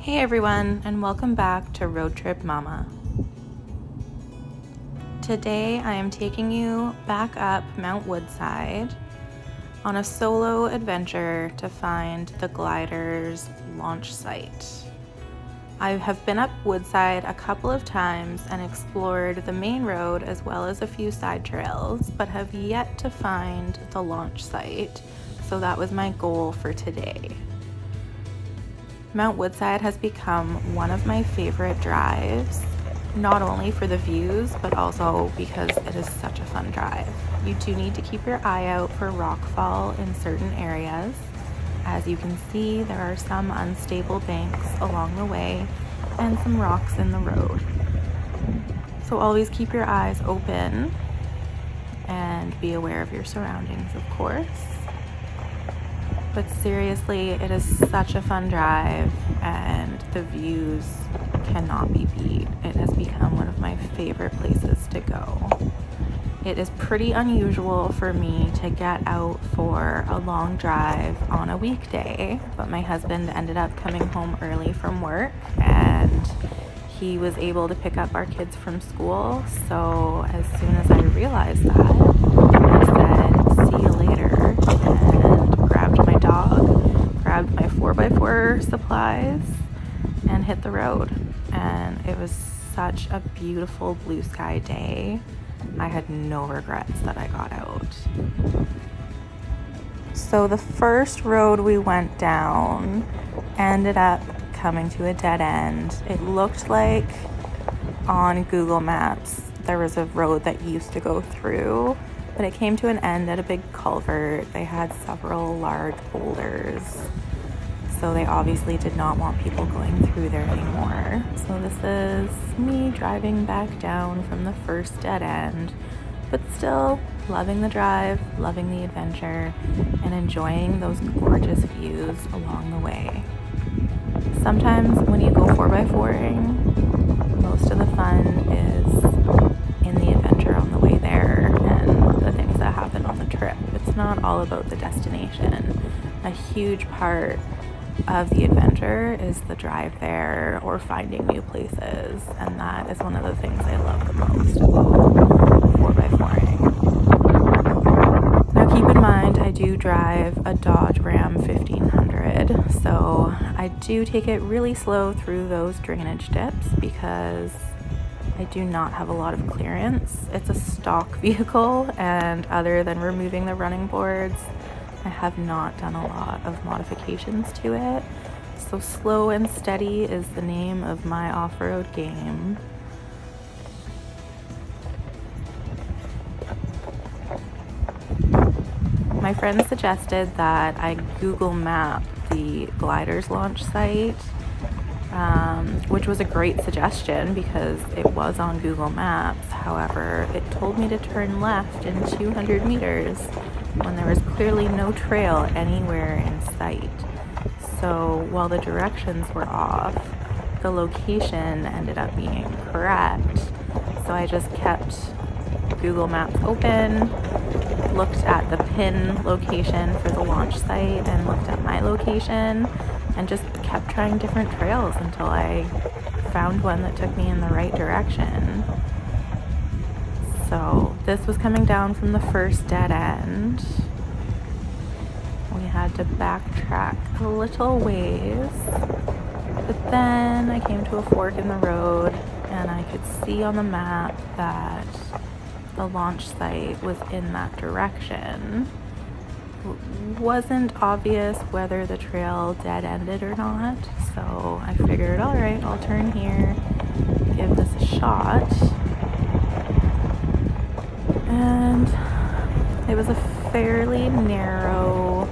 Hey everyone, and welcome back to Road Trip Mama. Today I am taking you back up Mt Woodside on a solo adventure to find the glider's launch site. I have been up Woodside a couple of times and explored the main road as well as a few side trails, but have yet to find the launch site, so that was my goal for today. Mt Woodside has become one of my favorite drives, not only for the views, but also because it is such a fun drive. You do need to keep your eye out for rockfall in certain areas. As you can see, there are some unstable banks along the way and some rocks in the road. So always keep your eyes open and be aware of your surroundings, of course. But seriously, it is such a fun drive and the views cannot be beat. It has become one of my favorite places to go. It is pretty unusual for me to get out for a long drive on a weekday, but my husband ended up coming home early from work and he was able to pick up our kids from school. So as soon as I realized that, I said, see you later, and grabbed my dog, grabbed my 4x4 supplies, and hit the road. And it was such a beautiful blue sky day. I had no regrets that I got out. So the first road we went down ended up coming to a dead end. It looked like on Google Maps there was a road that used to go through, but it came to an end at a big culvert. They had several large boulders, so they obviously did not want people going through there anymore. So this is me driving back down from the first dead end, but still loving the drive, loving the adventure, and enjoying those gorgeous views along the way. Sometimes when you go 4x4ing, most of the fun is in the adventure on the way there and the things that happen on the trip. It's not all about the destination. A huge part of the adventure is the drive there or finding new places, and that is one of the things I love the most about 4x4ing. Now keep in mind, I do drive a Dodge Ram 1500, so I do take it really slow through those drainage dips because I do not have a lot of clearance. It's a stock vehicle, and other than removing the running boards, I have not done a lot of modifications to it. So slow and steady is the name of my off-road game. My friend suggested that I Google map the glider's launch site, which was a great suggestion because it was on Google Maps. However, it told me to turn left in 200 meters when there was clearly no trail anywhere in sight. So while the directions were off, the location ended up being correct. So I just kept Google Maps open, looked at the pin location for the launch site and looked at my location, and just kept trying different trails until I found one that took me in the right direction. So this was coming down from the first dead end. We had to backtrack a little ways, but then I came to a fork in the road and I could see on the map that the launch site was in that direction. It wasn't obvious whether the trail dead ended or not, so I figured, all right, I'll turn here, give this a shot. And it was a fairly narrow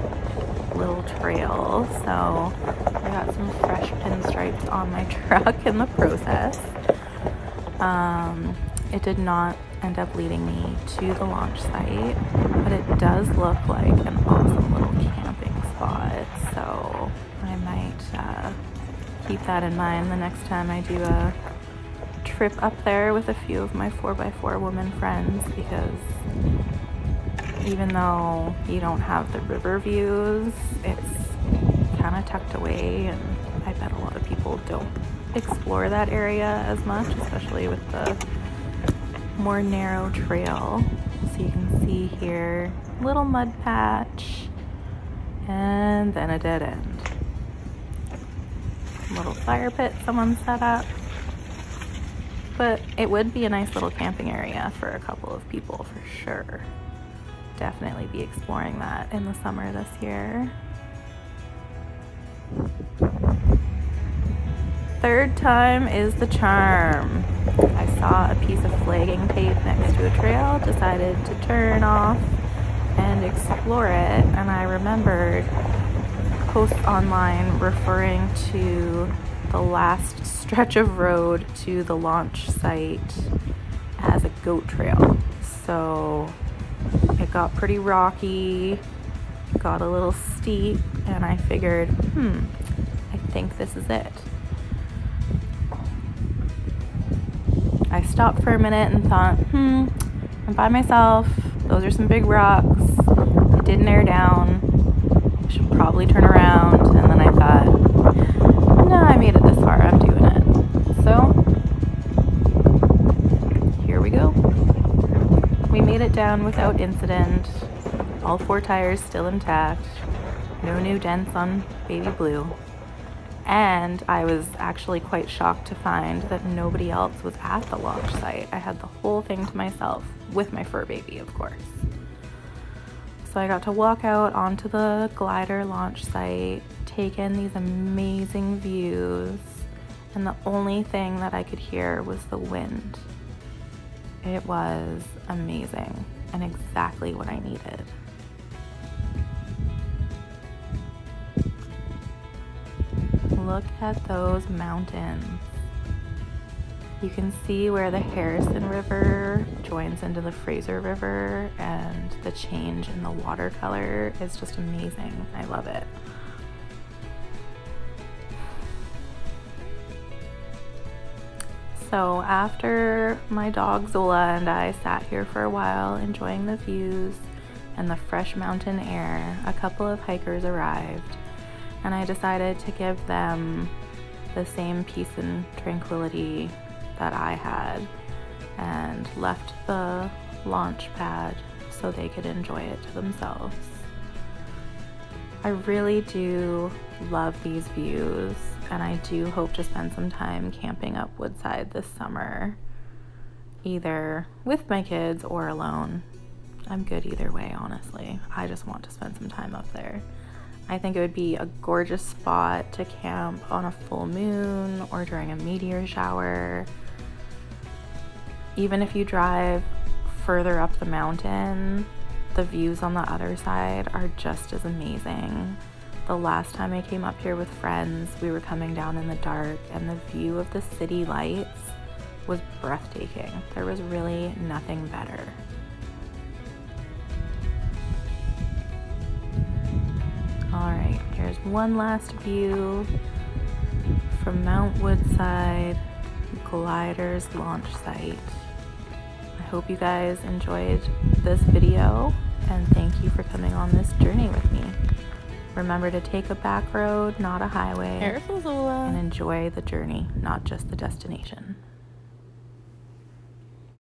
little trail, so I got some fresh pinstripes on my truck in the process. It did not end up leading me to the launch site, but it does look like an awesome little camping spot, so I might keep that in mind the next time I do a trip up there with a few of my 4x4 woman friends, because even though you don't have the river views, it's kind of tucked away and I that a lot of people don't explore that area as much, especially with the more narrow trail. So you can see here, little mud patch, and then a dead end. Little fire pit someone set up. But it would be a nice little camping area for a couple of people for sure. Definitely be exploring that in the summer this year. Third time is the charm. I saw a piece of flagging tape next to a trail, decided to turn off and explore it, and I remembered posts online referring to the last stretch of road to the launch site as a goat trail. So it got pretty rocky, got a little steep, and I figured, I think this is it. I stopped for a minute and thought, I'm by myself, those are some big rocks, it didn't air down, I should probably turn around, and then I thought, no, I made it this far, I'm doing it. So, here we go. We made it down without incident, all 4 tires still intact, no new dents on baby blue. And I was actually quite shocked to find that nobody else was at the launch site. I had the whole thing to myself, with my fur baby, of course. So I got to walk out onto the glider launch site, take in these amazing views, and the only thing that I could hear was the wind. It was amazing and exactly what I needed. Look at those mountains. You can see where the Harrison River joins into the Fraser River, and the change in the watercolor is just amazing. I love it. So after my dog Zola and I sat here for a while enjoying the views and the fresh mountain air, a couple of hikers arrived, and I decided to give them the same peace and tranquility that I had and left the launch pad so they could enjoy it to themselves. I really do love these views, and I do hope to spend some time camping up Woodside this summer, either with my kids or alone. I'm good either way, honestly. I just want to spend some time up there. I think it would be a gorgeous spot to camp on a full moon or during a meteor shower. Even if you drive further up the mountain, the views on the other side are just as amazing. The last time I came up here with friends, we were coming down in the dark, and the view of the city lights was breathtaking. There was really nothing better. Alright, here's one last view from Mt Woodside, Glider's launch site. I hope you guys enjoyed this video, and thank you for coming on this journey with me. Remember to take a back road, not a highway, and enjoy the journey, not just the destination.